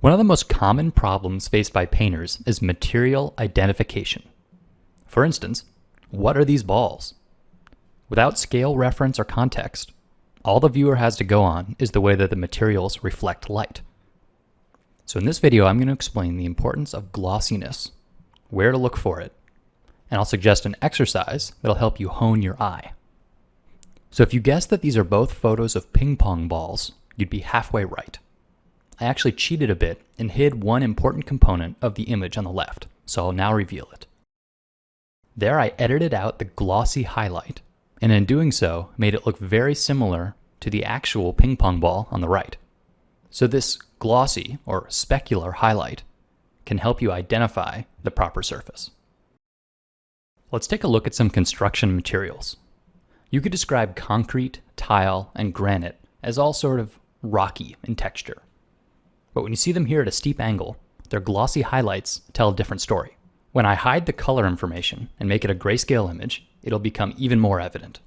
One of the most common problems faced by painters is material identification. For instance, what are these balls? Without scale reference or context, all the viewer has to go on is the way that the materials reflect light. So in this video, I'm going to explain the importance of glossiness, where to look for it, and I'll suggest an exercise that'll help you hone your eye. So if you guess that these are both photos of ping pong balls, you'd be halfway right. I actually cheated a bit and hid one important component of the image on the left, so I'll now reveal it. There I edited out the glossy highlight, and in doing so, made it look very similar to the actual ping pong ball on the right. So this glossy or specular highlight can help you identify the proper surface. Let's take a look at some construction materials. You could describe concrete, tile, and granite as all sort of rocky in texture. But when you see them here at a steep angle, their glossy highlights tell a different story. When I hide the color information and make it a grayscale image, it'll become even more evident.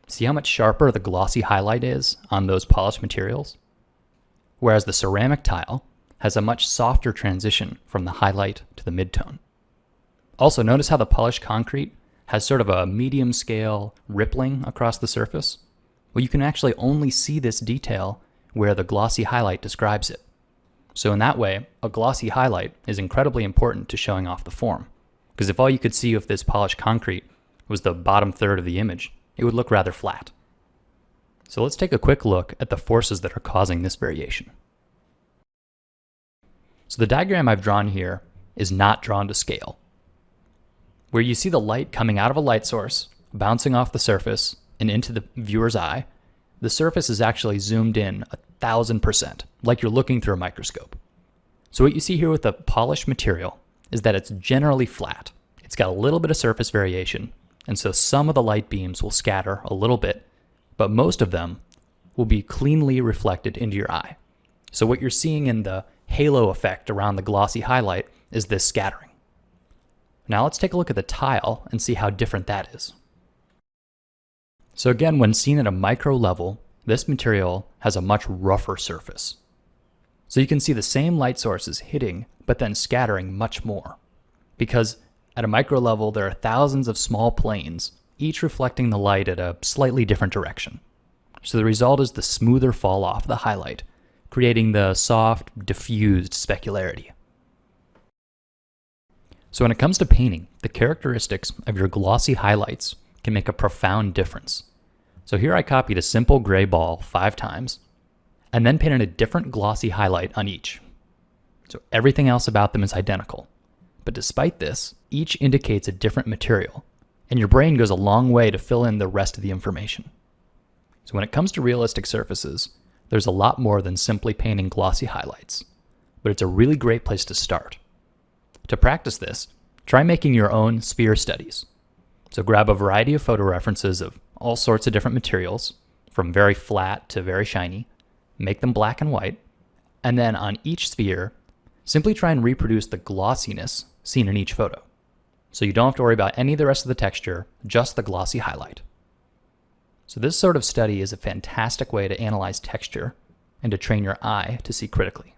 See how much sharper the glossy highlight is on those polished materials? Whereas the ceramic tile has a much softer transition from the highlight to the midtone. Also, notice how the polished concrete has sort of a medium scale rippling across the surface? Well, you can actually only see this detail where the glossy highlight describes it. So in that way, a glossy highlight is incredibly important to showing off the form. Because if all you could see of this polished concrete was the bottom third of the image, it would look rather flat. So let's take a quick look at the forces that are causing this variation. So the diagram I've drawn here is not drawn to scale. Where you see the light coming out of a light source, bouncing off the surface and into the viewer's eye, the surface is actually zoomed in 1,000%, like you're looking through a microscope. So what you see here with the polished material is that it's generally flat. It's got a little bit of surface variation, and so some of the light beams will scatter a little bit, but most of them will be cleanly reflected into your eye. So what you're seeing in the halo effect around the glossy highlight is this scattering. Now let's take a look at the tile and see how different that is. So again, when seen at a micro level, this material has a much rougher surface. So you can see the same light sources hitting, but then scattering much more. Because at a micro level, there are thousands of small planes, each reflecting the light at a slightly different direction. So the result is the smoother fall off of the highlight, creating the soft, diffused specularity. So when it comes to painting, the characteristics of your glossy highlights can make a profound difference. So here I copied a simple gray ball 5 times, and then painted a different glossy highlight on each. So everything else about them is identical. But despite this, each indicates a different material, and your brain goes a long way to fill in the rest of the information. So when it comes to realistic surfaces, there's a lot more than simply painting glossy highlights, but it's a really great place to start. To practice this, try making your own sphere studies. So grab a variety of photo references of all sorts of different materials, from very flat to very shiny, make them black and white, and then on each sphere, simply try and reproduce the glossiness seen in each photo. So you don't have to worry about any of the rest of the texture, just the glossy highlight. So this sort of study is a fantastic way to analyze texture and to train your eye to see critically.